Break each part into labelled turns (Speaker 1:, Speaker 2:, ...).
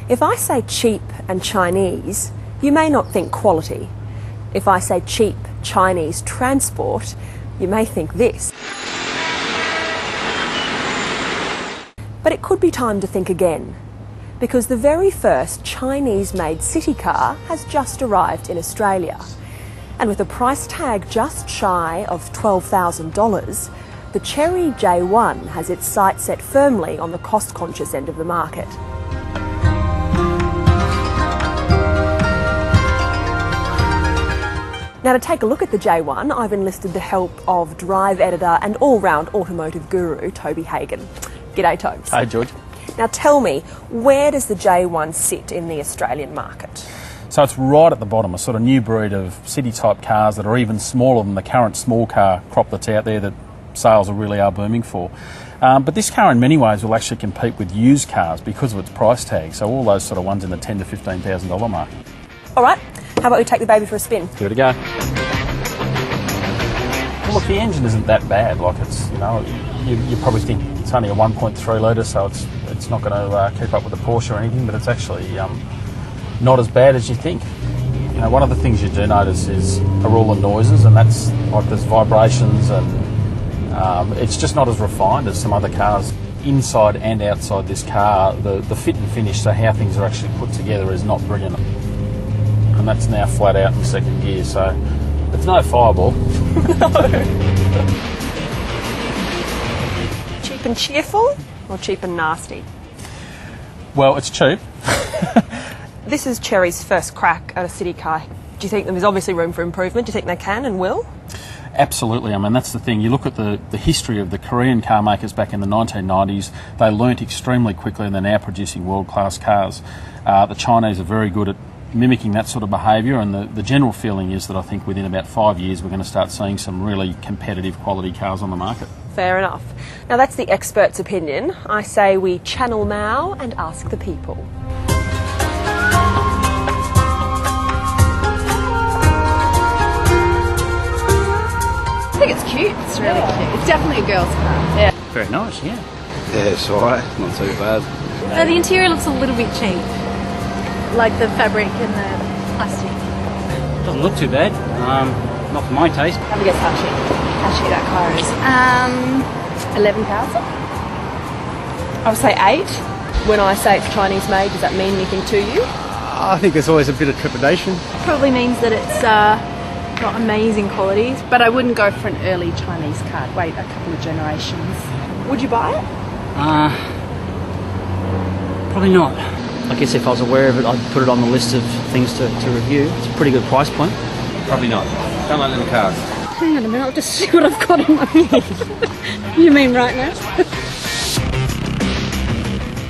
Speaker 1: If I say cheap and Chinese, you may not think quality. If I say cheap Chinese transport, you may think this. But it could be time to think again, because the very first Chinese-made city car has just arrived in Australia. And with a price tag just shy of $12,000, the Chery J1 has its sights set firmly on the cost-conscious end of the market. Now, to take a look at the J1, I've enlisted the help of Drive editor and all-round automotive guru, Toby Hagon. G'day, Tobes.
Speaker 2: Hey, George.
Speaker 1: Now tell me, where does the J1 sit in the Australian market?
Speaker 2: So it's right at the bottom, a sort of new breed of city-type cars that are even smaller than the current small car crop that's out there that sales really are booming for. But this car in many ways will actually compete with used cars because of its price tag, so all those sort of ones in the $10,000 to $15,000 mark.
Speaker 1: All right, how about we take the baby for a spin?
Speaker 2: Give it a go. Well, look, the engine isn't that bad. Like, it's, you know, you probably think it's only a 1.3 litre, so it's not going to keep up with the Porsche or anything, but it's actually not as bad as you think. You know, one of the things you do notice are all the noises, and that's like there's vibrations, and it's just not as refined as some other cars. Inside and outside this car, the fit and finish, so how things are actually put together, is not brilliant. And that's now flat out in second gear, so it's no Fireball.
Speaker 1: No. Cheap and cheerful, or cheap and nasty?
Speaker 2: Well, it's cheap.
Speaker 1: This is Chery's first crack at a city car. Do you think there's obviously room for improvement? Do you think they can and will?
Speaker 2: Absolutely. I mean, that's the thing. You look at the history of the Korean car makers back in the 1990s, they learnt extremely quickly and they're now producing world-class cars. The Chinese are very good at mimicking that sort of behaviour, and the general feeling is that I think within about 5 years we're going to start seeing some really competitive quality cars on the market.
Speaker 1: Fair enough. Now that's the expert's opinion. I say we channel Mao and ask the people.
Speaker 3: I think it's cute. It's really cute. It's definitely a girl's car. Yeah.
Speaker 2: Very nice, yeah.
Speaker 4: Yeah, it's alright. Not too bad.
Speaker 5: The interior looks a little bit cheap. Like the fabric and the plastic.
Speaker 6: Doesn't look too bad. Not for my taste.
Speaker 3: Have a guess how cheap that car is. 11,000? I would say 8.
Speaker 1: When I say it's Chinese made, does that mean anything to you?
Speaker 4: I think there's always a bit of trepidation.
Speaker 5: Probably means that it's got amazing qualities.
Speaker 3: But I wouldn't go for an early Chinese car. I'd wait a couple of generations. Would you buy it?
Speaker 6: Probably not. I guess if I was aware of it, I'd put it on the list of things to review. It's a pretty good price point.
Speaker 4: Probably not. Don't like little cars.
Speaker 5: Hang on a minute, I'll just see what I've got in my head. You mean right now?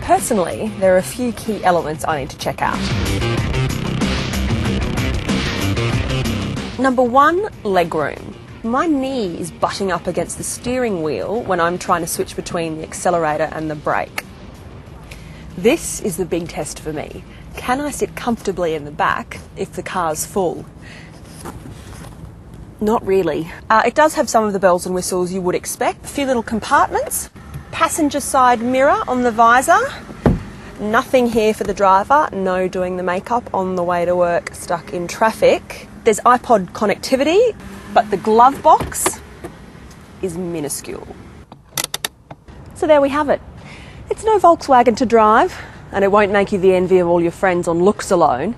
Speaker 1: Personally, there are a few key elements I need to check out. Number 1, legroom. My knee is butting up against the steering wheel when I'm trying to switch between the accelerator and the brake. This is the big test for me. Can I sit comfortably in the back if the car's full? Not really. It does have some of the bells and whistles you would expect. A few little compartments, passenger side mirror on the visor. Nothing here for the driver, no doing the makeup on the way to work stuck in traffic. There's iPod connectivity, but the glove box is minuscule. So there we have it. It's no Volkswagen to drive, and it won't make you the envy of all your friends on looks alone,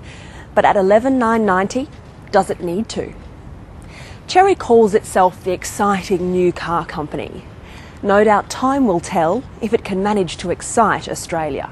Speaker 1: but at $11,990, does it need to? Chery calls itself the exciting new car company. No doubt time will tell if it can manage to excite Australia.